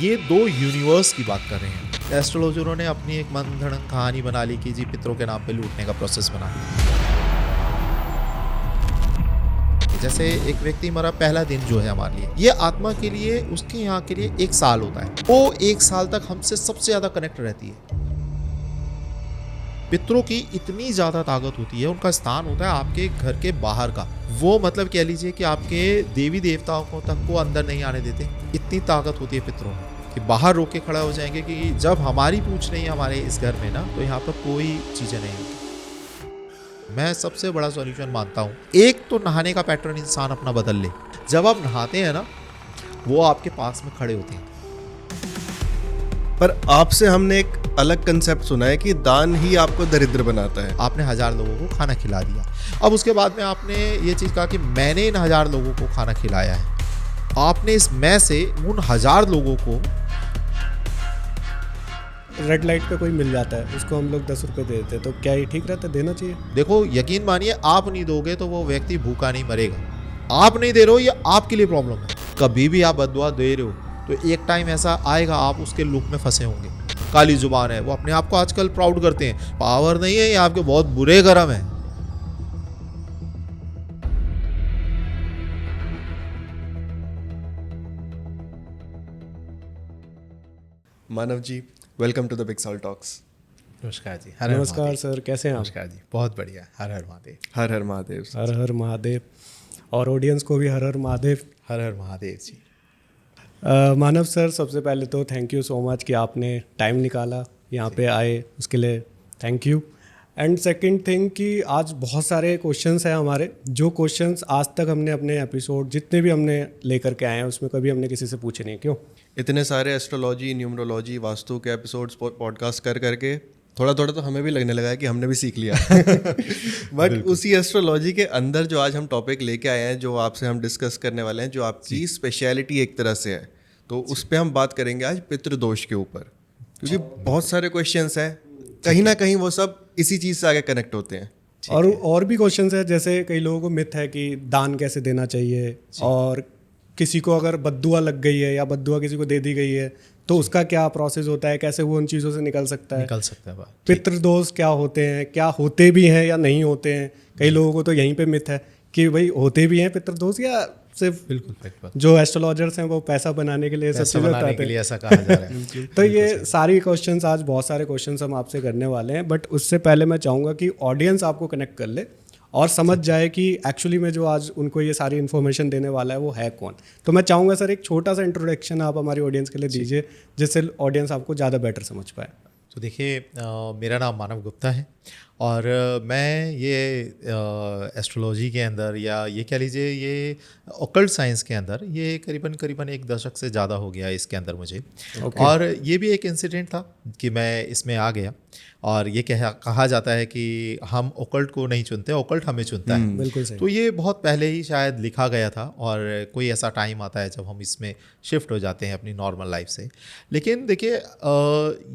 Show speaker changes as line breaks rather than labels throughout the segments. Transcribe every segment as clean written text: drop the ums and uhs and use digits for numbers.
ये दो यूनिवर्स की बात कर रहे हैं। एस्ट्रोलॉजरों ने अपनी एक मनगढ़ंत कहानी बना ली कि जी पितरों के नाम पे लूटने का प्रोसेस बना लिया। जैसे एक व्यक्ति मरा, पहला दिन जो है हमारे लिए, ये आत्मा के लिए, उसके यहाँ के लिए 1 साल होता है। वो 1 साल तक हमसे सबसे ज्यादा कनेक्ट रहती है। पितरों की इतनी ज्यादा ताकत होती है, उनका स्थान होता है आपके घर के बाहर का। वो मतलब कह लीजिए कि आपके देवी देवताओं को तक को अंदर नहीं आने देते। इतनी ताकत होती है पितरों में कि बाहर रोक के खड़ा हो जाएंगे कि जब हमारी पूछ नहीं है हमारे इस घर में ना, तो यहाँ पर कोई चीजें नहीं होती। मैं सबसे बड़ा सॉल्यूशन मानता हूँ, एक तो नहाने का पैटर्न इंसान अपना बदल ले। जब आप नहाते हैं ना, वो आपके पास में खड़े होते हैं।
पर आपसे हमने एक अलग कंसेप्ट सुना है कि दान ही आपको दरिद्र बनाता है।
आपने 1000 लोगों को खाना खिला दिया, अब उसके बाद में आपने ये चीज़ कहा कि मैंने इन 1000 लोगों को खाना खिलाया है। आपने इस मैं से उन 1000 लोगों को,
रेड लाइट पे कोई मिल जाता है, उसको हम लोग 10 रुपये दे देते हैं, तो क्या ये ठीक रहता है? देना चाहिए।
देखो यकीन मानिए, आप नहीं दोगे तो वो व्यक्ति भूखा नहीं मरेगा। आप नहीं दे रहे हो, ये आपके लिए प्रॉब्लम है। कभी भी आप बददुआ दे रहे हो तो एक टाइम ऐसा आएगा आप उसके लूप में फंसे होंगे। काली जुबान है, वो अपने आप को आजकल प्राउड करते हैं, पावर नहीं है, ये आपके बहुत बुरे कर्म है।
Manav ji, welcome to the big soul talks.
नमस्कार जी।
नमस्कार सर, कैसे हैं आप?
नमस्कार जी, बहुत बढ़िया। हर हर महादेव।
हर हर महादेव।
हर हर महादेव। और ऑडियंस को भी हर हर महादेव।
हर हर महादेव जी।
मानव सर, सबसे पहले तो थैंक यू सो मच कि आपने टाइम निकाला, यहाँ पे आए, उसके लिए thank you. And second thing कि आज बहुत सारे क्वेश्चंस हैं हमारे, जो क्वेश्चंस आज तक हमने अपने एपिसोड जितने भी हमने लेकर के आए हैं उसमें कभी हमने किसी से पूछे नहीं। क्यों?
इतने सारे एस्ट्रोलॉजी, न्यूमरोलॉजी, वास्तु के एपिसोड्स पॉडकास्ट कर करके थोड़ा थोड़ा तो हमें भी लगने लगा है कि हमने भी सीख लिया। बट उसी एस्ट्रोलॉजी के अंदर जो आज हम टॉपिक लेके आए हैं, जो आपसे हम डिस्कस करने वाले हैं, जो आपकी स्पेशलिटी एक तरह से है, तो उस पर हम बात करेंगे आज पितृदोष के ऊपर। क्योंकि बहुत सारे क्वेश्चंस हैं, कहीं ना कहीं वो सब इसी चीज़ से आगे कनेक्ट होते हैं।
और भी क्वेश्चंस है, जैसे कई लोगों को मिथ है कि दान कैसे देना चाहिए, और किसी को अगर बद्दुआ लग गई है या बद्दुआ किसी को दे दी गई है तो उसका क्या प्रोसेस होता है, कैसे वो उन चीज़ों से निकल सकता है। पितृदोष क्या होते हैं, क्या होते भी हैं या नहीं होते हैं। कई लोगों को तो यहीं पे मिथ है कि भाई होते भी हैं पितृदोष, या सिर्फ
बिल्कुल
जो एस्ट्रोलॉजर्स हैं वो पैसा बनाने के लिए सब चीज़ें बताते हैं,
ऐसा कहा जा रहा है।
तो ये सारी क्वेश्चंस, आज बहुत सारे क्वेश्चंस हम आपसे करने वाले हैं। बट उससे पहले मैं चाहूँगा कि ऑडियंस आपको कनेक्ट कर ले और समझ जाए कि एक्चुअली में जो आज उनको ये सारी इन्फॉर्मेशन देने वाला है वो है कौन। तो मैं चाहूँगा सर, एक छोटा सा इंट्रोडक्शन आप हमारी ऑडियंस के लिए दीजिए, जिससे ऑडियंस आपको ज़्यादा बेटर समझ पाए।
तो देखिए, मेरा नाम मानव गुप्ता है और मैं ये एस्ट्रोलॉजी के अंदर, या ये कह लीजिए ये ऑकल्ट साइंस के अंदर, ये करीबन 1 दशक से ज़्यादा हो गया इसके अंदर मुझे। और ये भी एक इंसिडेंट था कि मैं इसमें आ गया। और ये कहा जाता है कि हम ऑकल्ट को नहीं चुनते, ऑकल्ट हमें चुनता है।
बिल्कुल सही।
तो ये बहुत पहले ही शायद लिखा गया था, और कोई ऐसा टाइम आता है जब हम इसमें शिफ्ट हो जाते हैं अपनी नॉर्मल लाइफ से। लेकिन देखिए,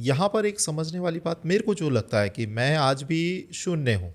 यहाँ पर एक समझने वाली बात मेरे को जो लगता है कि मैं आज भी शून्य हूँ।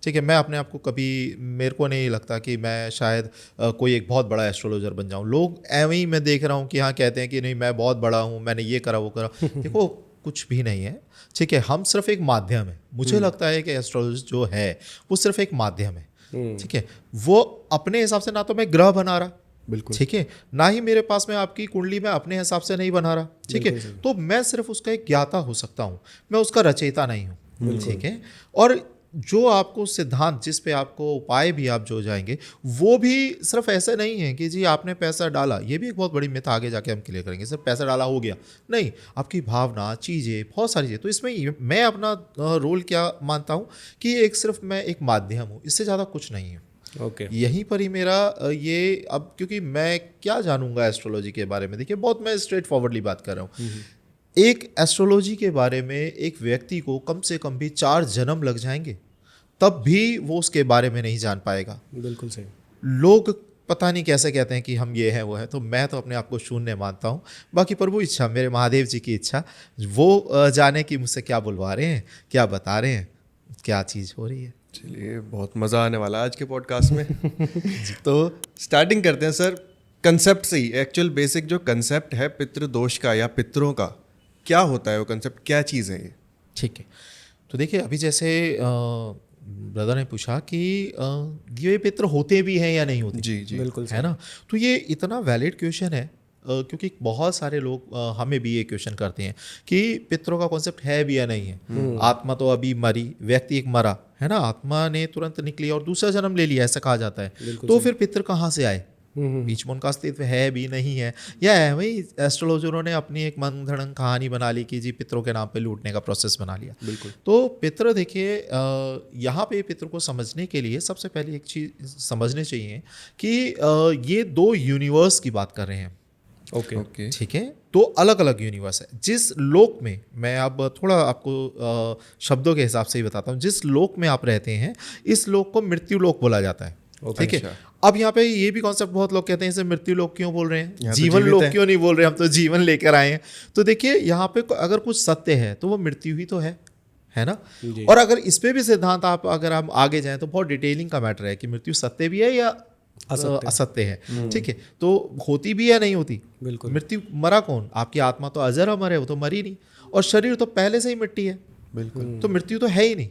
ठीक है, मैं अपने आप को कभी, मेरे को नहीं लगता कि मैं शायद कोई एक बहुत बड़ा एस्ट्रोलॉजर बन जाऊँ। लोग ऐਵੇਂ ही मैं देख रहा हूँ कि हाँ कहते हैं कि नहीं मैं बहुत बड़ा हूँ, मैंने ये करा वो करा। देखो कुछ भी नहीं है। ठीक है, हम सिर्फ एक माध्यम है। मुझे लगता है कि एस्ट्रोलॉजी जो है वो सिर्फ एक माध्यम है। ठीक है, वो अपने हिसाब से ना तो मैं ग्रह बना रहा,
बिल्कुल
ठीक है, ना ही मेरे पास में आपकी कुंडली में अपने हिसाब से नहीं बना रहा। ठीक है, तो मैं सिर्फ उसका एक ज्ञाता हो सकता हूँ, मैं उसका रचयिता नहीं हूँ। ठीक है, और जो आपको सिद्धांत, जिस पे आपको उपाय भी आप जो जाएंगे, वो भी सिर्फ ऐसे नहीं है कि जी आपने पैसा डाला। ये भी एक बहुत बड़ी मिथ आगे जाके हम क्लियर करेंगे, सिर्फ पैसा डाला हो गया नहीं। आपकी भावना, चीज़ें, बहुत सारी चीज़ें। तो इसमें मैं अपना रोल क्या मानता हूँ कि एक सिर्फ मैं एक माध्यम हूँ, इससे ज़्यादा कुछ नहीं है।
ओके।
यहीं पर ही मेरा ये, अब क्योंकि मैं क्या जानूंगा एस्ट्रोलॉजी के बारे में। देखिए, बहुत मैं स्ट्रेट फॉरवर्डली बात कर रहा हूँ। एक एस्ट्रोलॉजी के बारे में एक व्यक्ति को कम से कम भी 4 जन्म लग जाएंगे, तब भी वो उसके बारे में नहीं जान पाएगा।
बिल्कुल सही।
लोग पता नहीं कैसे कहते हैं कि हम ये हैं वो हैं, तो मैं तो अपने आप को शून्य मानता हूँ। बाकी प्रभु इच्छा, मेरे महादेव जी की इच्छा, वो जाने कि मुझसे क्या बुलवा रहे हैं, क्या बता रहे हैं, क्या चीज़ हो रही है।
चलिए, बहुत मज़ा आने वाला है आज के पॉडकास्ट में। तो स्टार्टिंग करते हैं सर, कंसेप्ट से ही, एक्चुअल बेसिक जो कंसेप्ट है पितृदोष का या पितरों का, क्या होता है वो कंसेप्ट, क्या चीज़ है ये?
ठीक है, तो देखिए अभी जैसे ब्रदर ने पूछा कि ये पितृ होते भी हैं या नहीं होते।
जी जी
बिल्कुल
है ना, तो ये इतना वैलिड क्वेश्चन है क्योंकि बहुत सारे लोग हमें भी ये क्वेश्चन करते हैं कि पितरों का कॉन्सेप्ट है भी या नहीं है। आत्मा तो अभी मरी, व्यक्ति एक मरा, है ना, आत्मा ने तुरंत निकली और दूसरा जन्म ले लिया, ऐसा कहा जाता है। तो फिर पितर कहाँ से आए, बीच में उनका अस्तित्व है भी नहीं है, या है वही एस्ट्रोलॉजरों ने अपनी एक मनगढ़ंत कहानी बना ली कि जी पितरों के नाम पे लूटने का प्रोसेस बना लिया।
बिल्कुल।
तो पितर देखिए यहाँ पे पितर को समझने के लिए सबसे पहले एक चीज़ समझने चाहिए कि ये दो यूनिवर्स की बात कर रहे हैं।
ओके
ओके
ठीक है, तो अलग अलग यूनिवर्स है। जिस लोक में, मैं अब थोड़ा आपको शब्दों के हिसाब से ही बताता हूँ, जिस लोक में आप रहते हैं इस लोक को मृत्यु लोक बोला जाता है। ठीक है,
अच्छा।
अब यहाँ पे ये भी कॉन्सेप्ट बहुत लोग कहते हैं इसे मृत्यु लोक क्यों बोल रहे हैं,
यहाँ तो
जीवन
जीवित
लोक
है।
क्यों नहीं बोल रहे, हम तो जीवन लेकर आए हैं। तो देखिए यहाँ पे अगर कुछ सत्य है तो वो मृत्यु ही तो है ना।
जी।
और अगर इस पे भी सिद्धांत आप अगर हम आगे जाएं तो बहुत डिटेलिंग का मैटर है कि मृत्यु सत्य भी है या असत्य है। ठीक है, तो होती भी या नहीं होती।
बिल्कुल।
मृत्यु, मरा कौन, आपकी आत्मा तो अजर अमर है, वो तो मरी नहीं, और शरीर तो पहले से ही मिट्टी है,
बिल्कुल।
तो मृत्यु तो है ही नहीं।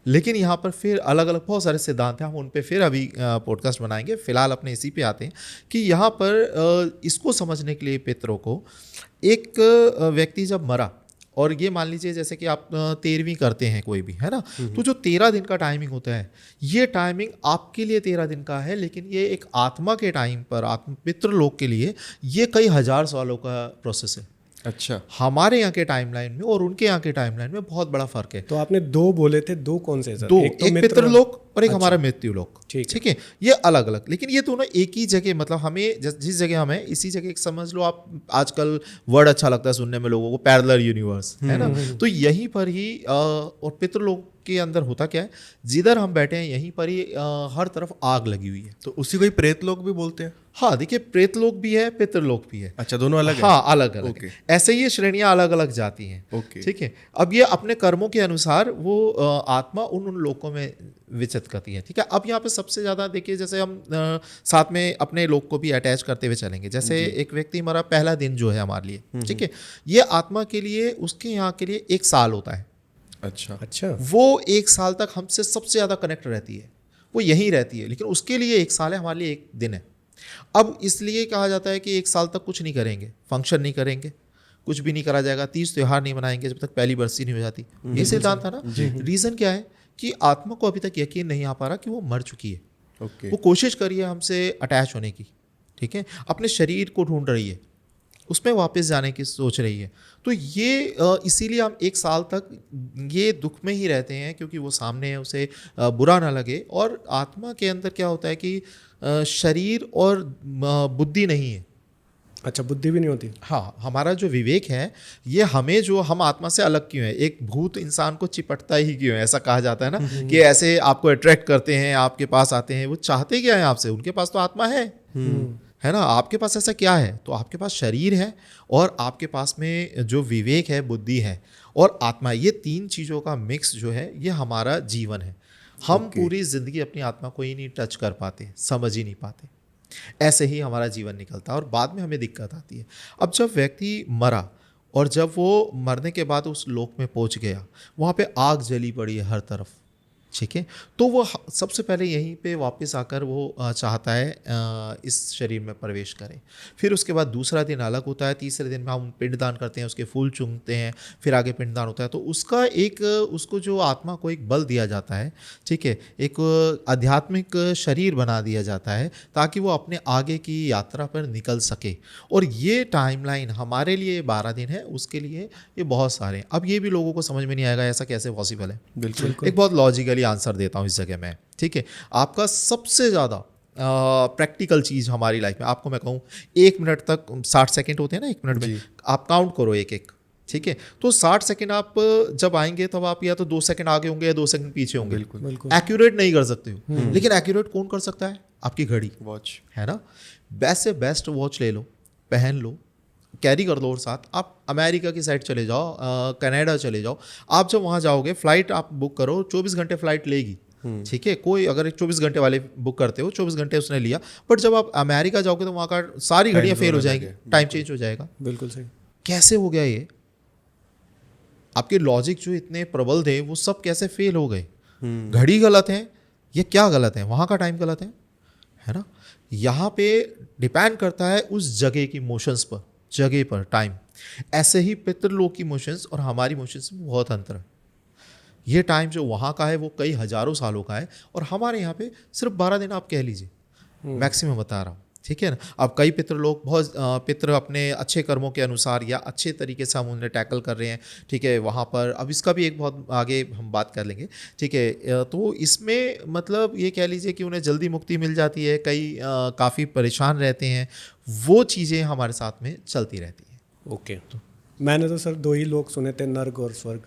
लेकिन यहाँ पर फिर अलग अलग बहुत सारे सिद्धांत हैं, हम उन पे फिर अभी पॉडकास्ट बनाएंगे। फिलहाल अपने इसी पे आते हैं कि यहाँ पर इसको समझने के लिए पितरों को, एक व्यक्ति जब मरा, और ये मान लीजिए जैसे कि आप 13वीं करते हैं कोई भी, है ना, तो जो 13 दिन का टाइमिंग होता है, ये टाइमिंग आपके लिए 13 दिन का है, लेकिन ये एक आत्मा के टाइम पर, आत्म पितृलोक के लिए ये कई हजार सालों का प्रोसेस है।
अच्छा।
हमारे यहाँ के टाइमलाइन में और उनके यहाँ के टाइमलाइन में बहुत बड़ा फर्क है।
तो आपने दो बोले थे, दो कौन से सर?
दो,
तो
एक
मित्र-
पितृलोक और एक हमारा मृत्यु लोक।
ठीक
ठीक है, ये अलग अलग, लेकिन ये दोनों एक ही जगह, मतलब हमें जिस जगह हम हैं इसी जगह, समझ लो आप, आजकल वर्ड अच्छा लगता है सुनने में लोगों को, पैरेलल यूनिवर्स, है ना। तो यहीं पर ही और पितृलोक के अंदर होता क्या है, जिधर हम बैठे हैं यहीं पर ही हर तरफ आग लगी हुई है।
तो उसी को ही प्रेत लोक भी बोलते हैं?
हाँ, देखिए प्रेत लोक भी है, पितृलोक भी है।
अच्छा, दोनों अलग है?
हाँ, अलग अलग
ओके।
ऐसे ही ये श्रेणियां अलग अलग जाती हैं।
ओके।
ठीक है, अब ये अपने कर्मों के अनुसार वो आत्मा उन लोकों में विचरित करती है। ठीक है, अब यहाँ पे सबसे ज़्यादा देखिए, जैसे हम साथ में अपने लोक को भी अटैच करते हुए चलेंगे। जैसे एक व्यक्ति हमारा पहला दिन जो है हमारे लिए, ठीक है, ये आत्मा के लिए, उसके यहाँ के लिए 1 साल होता है।
अच्छा।
अच्छा।
वो 1 साल तक हमसे सबसे ज़्यादा कनेक्ट रहती है, वो यहीं रहती है, लेकिन उसके लिए 1 साल है, हमारे लिए 1 दिन है। अब इसलिए कहा जाता है कि 1 साल तक कुछ नहीं करेंगे, फंक्शन नहीं करेंगे, कुछ भी नहीं करा जाएगा, 30 त्योहार नहीं मनाएंगे जब तक पहली बरसी नहीं हो जाती। ये सिद्धांत था ना। रीज़न क्या है कि आत्मा को अभी तक यकीन नहीं आ पा रहा कि वो मर चुकी है।
ओके।
वो कोशिश करी है हमसे अटैच होने की, ठीक है, अपने शरीर को ढूंढ रही है, उसमें वापस जाने की सोच रही है। तो ये इसीलिए हम 1 साल तक ये दुख में ही रहते हैं, क्योंकि वो सामने है, उसे बुरा ना लगे। और आत्मा के अंदर क्या होता है कि शरीर और बुद्धि नहीं है।
अच्छा, बुद्धि भी नहीं होती?
हाँ, हमारा जो विवेक है, ये हमें, जो हम आत्मा से अलग क्यों है, एक भूत इंसान को चिपटता ही क्यों है, ऐसा कहा जाता है ना, कि ऐसे आपको अट्रैक्ट करते हैं, आपके पास आते हैं, वो चाहते क्या है आपसे, उनके पास तो आत्मा है ना। आपके पास ऐसा क्या है, तो आपके पास शरीर है और आपके पास में जो विवेक है, बुद्धि है और आत्मा, ये 3 चीज़ों का मिक्स जो है, ये हमारा जीवन है। हम पूरी ज़िंदगी अपनी आत्मा को ही नहीं टच कर पाते, समझ ही नहीं पाते, ऐसे ही हमारा जीवन निकलता है और बाद में हमें दिक्कत आती है। अब जब व्यक्ति मरा और जब वो मरने के बाद उस लोक में पहुंच गया, वहाँ पे आग जली पड़ी है हर तरफ, ठीक है, तो वो सबसे पहले यहीं पे वापस आकर वो चाहता है इस शरीर में प्रवेश करें। फिर उसके बाद दूसरा दिन अलग होता है, तीसरे दिन में हम पिंडदान करते हैं, उसके फूल चूमते हैं, फिर आगे पिंडदान होता है। तो उसका एक, उसको जो आत्मा को एक बल दिया जाता है, ठीक है, एक आध्यात्मिक शरीर बना दिया जाता है, ताकि वो अपने आगे की यात्रा पर निकल सके। और ये टाइमलाइन हमारे लिए 12 दिन है, उसके लिए ये बहुत सारे हैं। अब ये भी लोगों को समझ में नहीं आएगा ऐसा कैसे पॉसिबल है।
बिल्कुल।
एक बहुत लॉजिकली आंसर देता हूँ इस जगह में, ठीक है। आपका सबसे ज़्यादा प्रैक्टिकल चीज़ हमारी लाइफ में, आपको मैं कहूँ 1 मिनट तक 60 सेकंड होते हैं ना, 1 मिनट में आप काउंट करो एक एक, ठीक है, तो 60 सेकंड आप जब आएंगे तब आप या तो 2 सेकंड आगे होंगे या 2 सेकंड पीछे होंगे।
बिल्कुल।
एक्यूरेट नहीं कर सकते हो, लेकिन एक्यूरेट कौन कर सकता है, आपकी घड़ी,
वॉच,
है ना। बेस्ट से बेस्ट वॉच ले लो, पहन लो, कैरी कर लो और साथ। आप अमेरिका की साइड चले जाओ, कनाडा चले जाओ, आप जब वहाँ जाओगे, फ़्लाइट आप बुक करो, 24 घंटे फ़्लाइट लेगी, ठीक है, कोई अगर 24 घंटे वाले बुक करते हो 24 घंटे उसने लिया, बट जब आप अमेरिका जाओगे तो वहाँ का सारी घड़ियाँ फेल हो जाएंगी, टाइम चेंज हो जाएगा।
बिल्कुल सही।
कैसे हो गया ये? आपके लॉजिक जो इतने प्रबल थे वो सब कैसे फेल हो गए? घड़ी गलत है, ये क्या गलत है? वहाँ का टाइम गलत है ना? यहाँ पे डिपेंड करता है उस जगह की मोशंस पर, जगह पर टाइम। ऐसे ही पितृलोक की मोशंस और हमारी मोशंस में बहुत अंतर है। ये टाइम जो वहाँ का है वो कई हजारों सालों का है, और हमारे यहाँ पे सिर्फ 12 दिन आप कह लीजिए, मैक्सिमम बता रहा हूँ, ठीक है ना। अब कई पितृलोक बहुत पितृ अपने अच्छे कर्मों के अनुसार या अच्छे तरीके से हम उन्हें टैकल कर रहे हैं, ठीक है। वहाँ पर अब इसका भी एक बहुत आगे हम बात कर लेंगे, ठीक है। तो इसमें मतलब ये कह लीजिए कि उन्हें जल्दी मुक्ति मिल जाती है, कई काफ़ी परेशान रहते हैं, वो चीज़ें हमारे साथ में चलती रहती हैं।
ओके, तो मैंने तो सर 2 ही लोग सुने थे, नर्क और स्वर्ग,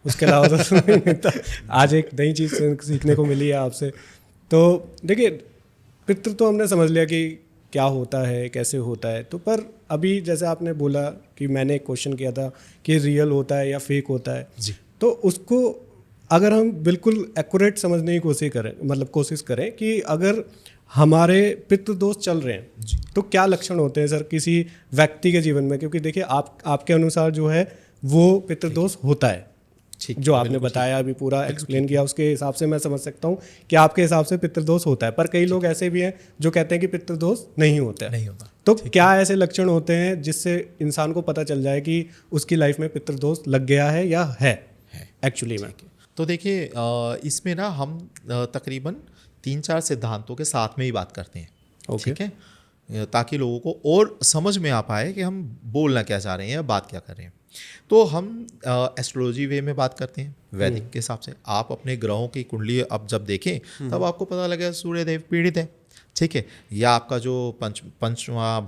उसके अलावा तो सुना ही नहीं था। आज एक नई चीज़ सीखने को मिली है आपसे। तो देखिए, पितृ तो हमने समझ लिया कि क्या होता है, कैसे होता है, तो पर अभी जैसे आपने बोला कि मैंने एक क्वेश्चन किया था कि रियल होता है या फेक होता है
जी,
तो उसको अगर हम बिल्कुल एक्यूरेट समझने की कोशिश करें कि अगर हमारे पितृदोष चल रहे हैं तो क्या लक्षण होते हैं सर किसी व्यक्ति के जीवन में? क्योंकि देखिए आपके अनुसार जो है वो पितृदोष होता है,
ठीक,
जो आपने बताया अभी पूरा एक्सप्लेन किया, उसके हिसाब से मैं समझ सकता हूँ कि आपके हिसाब से पितृदोष होता है। पर कई लोग ऐसे भी हैं जो कहते हैं कि पितृदोष नहीं होता है।
नहीं होता।
तो क्या ऐसे लक्षण होते हैं जिससे इंसान को पता चल जाए कि उसकी लाइफ में पितृदोष लग गया है या है एक्चुअली में?
तो देखिए, इसमें ना हम तकरीबन 3-4 सिद्धांतों के साथ में ही बात करते हैं, ठीक है, ताकि लोगों को और समझ में आ पाए कि हम बोलना क्या चाह रहे हैं या बात क्या कर रहे हैं। तो हम एस्ट्रोलॉजी वे में बात करते हैं वैदिक के हिसाब से। आप अपने ग्रहों की कुंडली अब जब देखें तब आपको पता लगेगा सूर्यदेव पीड़ित है, ठीक है, या आपका जो पांचवा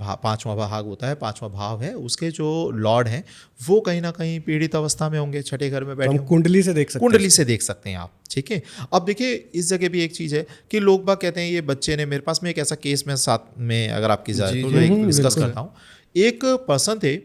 भाग होता है, 5वां भाव है, उसके जो लॉर्ड हैं वो कहीं ना कहीं पीड़ित अवस्था में होंगे, छठे घर में बैठे
हम कुंडली से देख सकते हैं।
कुंडली से देख सकते हैं आप, ठीक है। अब देखिए, इस जगह भी एक चीज़ है कि लोग बाग कहते हैं ये बच्चे ने, मेरे पास में एक ऐसा केस में साथ में अगर आपकी जाए तो एक डिस्कस करता हूँ। एक पर्सन थे,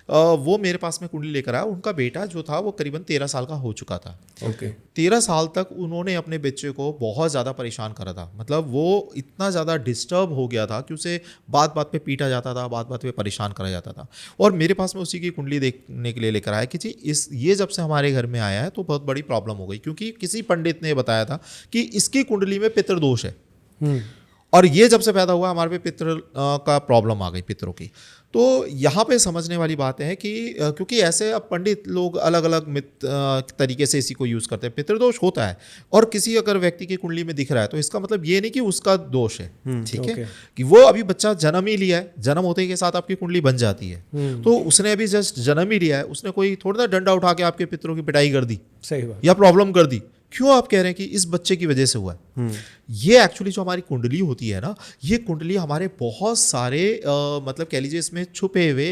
वो मेरे पास में कुंडली लेकर आया। उनका बेटा जो था वो करीबन 13 साल का हो चुका था।
ओके,
13 साल तक उन्होंने अपने बच्चे को बहुत ज़्यादा परेशान करा था। मतलब वो इतना ज़्यादा डिस्टर्ब हो गया था कि उसे बात बात पे पीटा जाता था, बात बात पे परेशान करा जाता था। और मेरे पास में उसी की कुंडली देखने के लिए लेकर आया कि जी ये जब से हमारे घर में आया है तो बहुत बड़ी प्रॉब्लम हो गई, क्योंकि किसी पंडित ने बताया था कि इसकी कुंडली में पितृदोष है, और ये जब से पैदा हुआ हमारे पे पितृ का प्रॉब्लम आ गई, पितरों की। तो यहाँ पे समझने वाली बात है कि क्योंकि ऐसे अब पंडित लोग अलग अलग तरीके से इसी को यूज़ करते हैं। पितृदोष होता है और किसी अगर व्यक्ति की कुंडली में दिख रहा है तो इसका मतलब ये नहीं कि उसका दोष है, ठीक है, कि वो अभी बच्चा जन्म ही लिया है, जन्म होते के साथ आपकी कुंडली बन जाती है। तो उसने अभी जस्ट जन्म ही लिया है, उसने कोई थोड़ा ना डंडा उठा के आपके पितरों की पिटाई कर दी,
सही बात,
या प्रॉब्लम कर दी। क्यों आप कह रहे हैं कि इस बच्चे की वजह से हुआ है? ये एक्चुअली जो हमारी कुंडली होती है ना, ये कुंडली हमारे बहुत सारे मतलब कह लीजिए इसमें छुपे हुए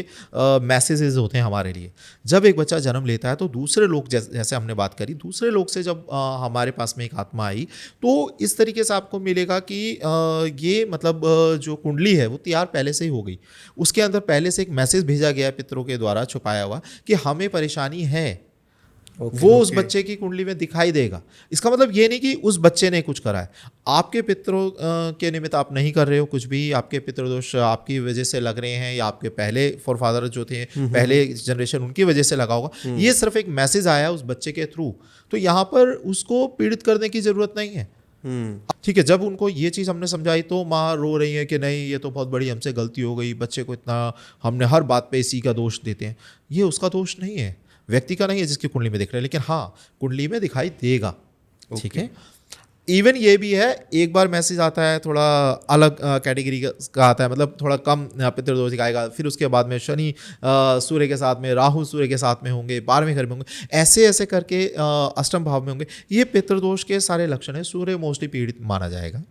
मैसेजेस होते हैं हमारे लिए। जब एक बच्चा जन्म लेता है तो दूसरे लोग, जैसे हमने बात करी, दूसरे लोग से जब हमारे पास में एक आत्मा आई तो इस तरीके से आपको मिलेगा कि ये मतलब जो कुंडली है वो तैयार पहले से ही हो गई। उसके अंदर पहले से एक मैसेज भेजा गया है पितरों के द्वारा छुपाया हुआ कि हमें परेशानी है। वो उस बच्चे की कुंडली में दिखाई देगा। इसका मतलब ये नहीं कि उस बच्चे ने कुछ करा है। आपके पितरों के निमित्त आप नहीं कर रहे हो कुछ भी, आपके पितृदोष आपकी वजह से लग रहे हैं या आपके पहले फोरफादर जो थे, पहले जनरेशन, उनकी वजह से लगा होगा। ये सिर्फ एक मैसेज आया उस बच्चे के थ्रू, तो यहाँ पर उसको पीड़ित करने की जरूरत नहीं है, ठीक है। जब उनको ये चीज़ हमने समझाई तो माँ रो रही है कि नहीं ये तो बहुत बड़ी हमसे गलती हो गई, बच्चे को इतना हमने हर बात पे इसी का दोष देते हैं। ये उसका दोष नहीं है, व्यक्ति का नहीं है जिसकी कुंडली में दिख रहा है, लेकिन हाँ कुंडली में दिखाई देगा, ठीक है। इवन ये भी है, एक बार मैसेज आता है थोड़ा अलग कैटेगरी का आता है, मतलब थोड़ा कम पितृदोष दिखाएगा, फिर उसके बाद में शनि सूर्य के साथ में, राहु सूर्य के साथ में होंगे, 12वें घर में होंगे, ऐसे ऐसे करके अष्टम भाव में होंगे। ये पितृदोष के सारे लक्षण है। सूर्य मोस्टली पीड़ित माना जाएगा,